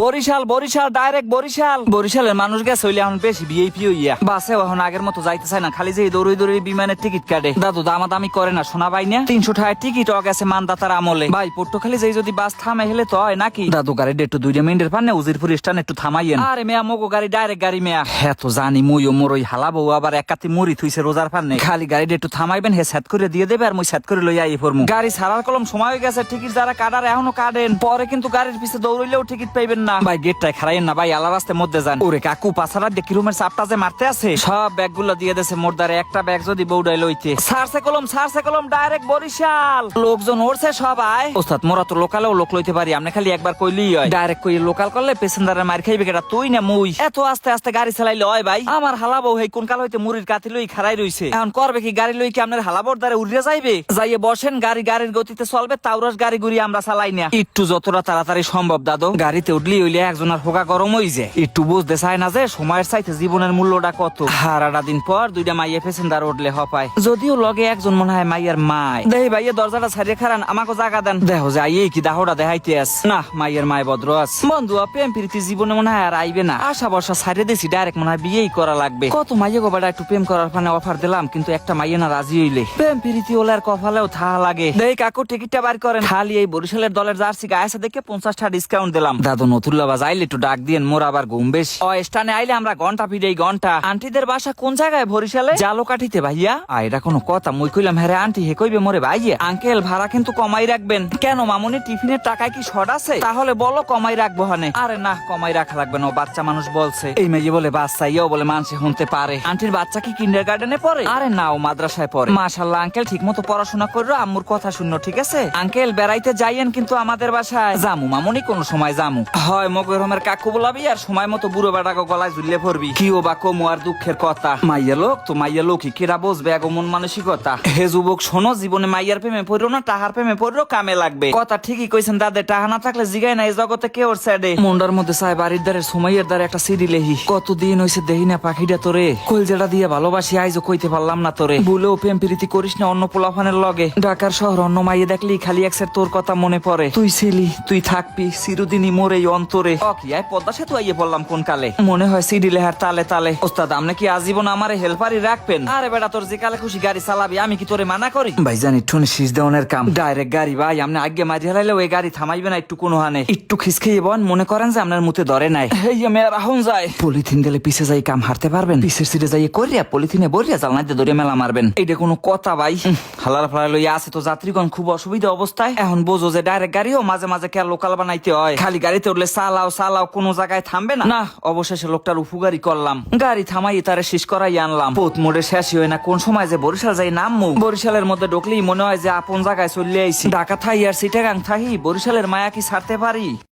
Barishal Barishal direct Barishal. বরিশালের মানুষ গেছে হইলে এখন বেশি ভিআইপি হইয়া বাসে এখন আগের মতো যাইতে চায় না, খালি যে দৌড়ে দৌড়ে বিমানের টিকিট কাটে। দাদু দামাদামি করে না শোনা ভাই না, 300 টাকায় টিকিট গেছে মানদাতার আমলে। ভাই পট্টখালি যেই যদি বাস থামে হেলে তো হয় নাকি? দাদু গাড়ি একটু 2 মিনিটের পানে উজিরপুর স্ট্যান্ড একটু থামাইয়েন। আরে মেয়া মগো গাড়ি ডাইরেক্ট গাড়ি মেয়া। হ্যাঁ তো জানি মুইও মোর ওই হালা বউ আবার একাতি মুড়ি থুইছে রোজার পানে। খালি গাড়ি একটু থামাইবেন, হে সেট করে দিয়ে দেবে আর মুই সেট করে লইয়া আই পড়মু। গাড়ি ছাড়ার কলম সময় হয়ে গেছে, টিকিট যারা কাটার এখনো কাটেন, পরে কিন্তু গাড়ির পিছে দৌড়ইলেও টিকিট পাইবেন না। ভাই গেটটায় খারাইয়েন না ভাই, আলা রাস্তার মধ্যে যান। ওরে কাকু পাছাড়া দেখি রুমের চাপটা যে মারতে আছে, সব ব্যাগগুলো দিয়ে দেছে মোরদারে। একটা ব্যাগ যদি বউডাই লইতে ছাড়ছে কলম ডাইরেক্ট বরিশাল। লোকজন উঠছে সবাই। ওস্তাদ মোরা তো লোকালেও লোক লইতে পারি, আপনি খালি একবার কইলেই হয়। ডাইরেক্ট কই লোকাল করলে প্যাসেঞ্জারের মার খাইবে কেটা, তুই না মুই? এত আস্তে আস্তে গাড়ি চালাইলে হয় ভাই? আমার হালাবো হেই কোন কাল হইতে মুড়ির কাতি লই খারাই রইছে, এখন করবে কি? গাড়ি লই কি আপনার হালাবোর দ্বারে উড়িয়ে যাইবে? যাইয়ে বসেন, গাড়ির গতিতে চলবে। তাওরাস গাড়ি ঘুরি আমরা চালাই না, একটু যতটা তাড়াতাড়ি সম্ভব দাদু। গাড়িতে উঠলি হইলে একজনের হোগা গরম হই যায়, একটু বুঝতে চায় না যে সময়ের চাইতে জীবনের মূল্যটা কত। হারাটা দিন পর 2টা মাইয়া প্যাসেঞ্জার উঠলে হপায়, যদিও লগে একজন মনে হয় মাইয়ার মায়। দেহি ভাইয়া দরজাটা ছাড়িয়ে খারান, আমাকে জায়গা দেন। দেখো যে আইয়ে কি দাহড়া দেখাইতে আস না, মাইয়ের মায় ভদ্র আস। বন্ধু প্রেম প্রীতি জীবনে মনে হয় আর আইবে না, আশা বর্ষা ছাড়িয়ে দিছি, ডাইরেক্ট মনে হয় বিয়েই করা লাগবে। কত মাইয়া গোবাটা একটু প্রেম করার ফানে অফার দিলাম, কিন্তু একটা মাইয়া না রাজি হইলে। প্রেম প্রীতি হলে আর কপালেও থা লাগে। দেহি কাকু টিকিটটা বার করেন। খালি এই বরিশালের দলের জার্সি গায়ে দেখে 50 টাকা ডিসকাউন্ট দিলাম। দাদু নতুল্লা বাজ আইলে একটু ডাক দিয়েন, মোর আবার ঘুম বেশি। স্টানে আইলে আমরা ঘন্টা ফিরে ঘন্টা। আন্টিদের বাসা কোন জায়গায় বরিশালে? জালকাঠিতে ভাইয়া। এটা কোনো কথা? মুই কইলাম হ্যাঁ আন্টি, হে কইবে মোরে ভাইয়া। আঙ্কেল ভাড়া কিন্তু কমাই রাখবেন। কেন মামুনি টিফিনের টাকায় কি শর্ট আছে? তাহলে বলো কমাই রাখবো হানে। আরে না কমাই রাখা লাগবে না, বাচ্চা মানুষ বলছে। এই মেয়ে বলে বাচ্চা, ইয়েও বলে মানুষে শুনতে পারে। আন্টির বাচ্চা কি কিন্ডার গার্ডেনে পড়ে? আরে না, ও মাদ্রাসায় পড়ে। মাশাআল্লাহ আঙ্কেল ঠিক মতো পড়াশোনা করো, আম্মুর কথা শুনো ঠিক আছে? আঙ্কেল বেড়াইতে যাইয়েন কিন্তু আমাদের বাসায়। জামু মামুনি কোন সময় জামু। হয় মগরমের কাকু বলাবি আর সময় মতো বুড়ো বেটাকে গলায় ঝুলিয়ে পড়বি। কি ও বা কমু আর দুঃখের কথা। মাইয়া লোক তো মাইয়া লোকই, কেরা বসবে এগমন মানসিকতা। হে যুবক শোনো, জীবনে মাইয়ার প্রেমে পড়ো না, টাহার প্রেমে পড়ো, কামে লাগবে। কথা ঠিকই কইছেন দাদা, টাহা না থাকলে জিগাই না এই জগতে কে ওর সাইডে। মুন্ডার মধ্যে চাই বাড়ির দ্বারে সুমাইয়ের দ্বারে একটা সিডি লেহি। কতদিন হইছে দেহি না পাখিটা তোরে, কলজেটা দিয়ে ভালোবাসি আইজও কইতে পারলাম না তোরে। ভুলেও প্রেম প্রীতি করিস না অন্য পোলাফানের লগে। ঢাকার শহর অন্য মাইয়ে দেখলি খালি একসের তোর কথা মনে পড়ে। তুই ছিলি, তুই থাকবি চিরদিনই মোর এই অন্তরে। অকিয়ায় পদ্মা সেতু আইয়ে বললাম কোন কালে, মনে হয় সিডি লেহার তালে তালে। ওস্তাদ আপনি কি আজীবন আমারে হেল্পারই রাখবেন? আরে বেটা তোর যে কালে খুশি গাড়ি চালাবি, আমি কি তোরে মানা করি? ভাই জানি ঠুন শীষ দেওয়ানের কাম ডাইরেক্ট গাড়ি। ভাই আপনি আগে মারি হারাইলে ওই গাড়ি থামাইবে না একটু কোনো হানে। একটু খিসখিয়ে বন, মনে করেন যে আপনার মুতে ধরে নাই। এই মেয়ের রাহুন যায় পলিথিন দিলে পিছে যাই কাম হারতে পারবেন? পিছের সিটে যাইয়ে করিয়া পলিথিনে বরিয়া চালনাতে ধরে মেলা মারবেন? এটা কোনো কথা ভাই? হালার ফালা লইয়া আছে তো যাত্রীগণ খুব অসুবিধা অবস্থায়। এখন বোঝো যে ডাইরেক্ট গাড়িও মাঝে মাঝে কে লোকাল বানাইতে হয়। খালি গাড়িতে উঠলে চালাও কোনো জায়গায় থামবে না। না অবশেষে লোকটার উপকারী করলাম, গাড়ি থামাই তারে শেষ করাই আনলাম। পোত মোড়ে শেষই হয় না, কোন সময় যে বরিশাল যাই নামমু। বরিশালের মধ্যে ঢুকলেই মনে হয় যে আপন জায়গায় চলে আইছি। ঢাকা থাই আর চিটাগাং থাই, বরিশালের মায়া কি ছাড়তে পারি?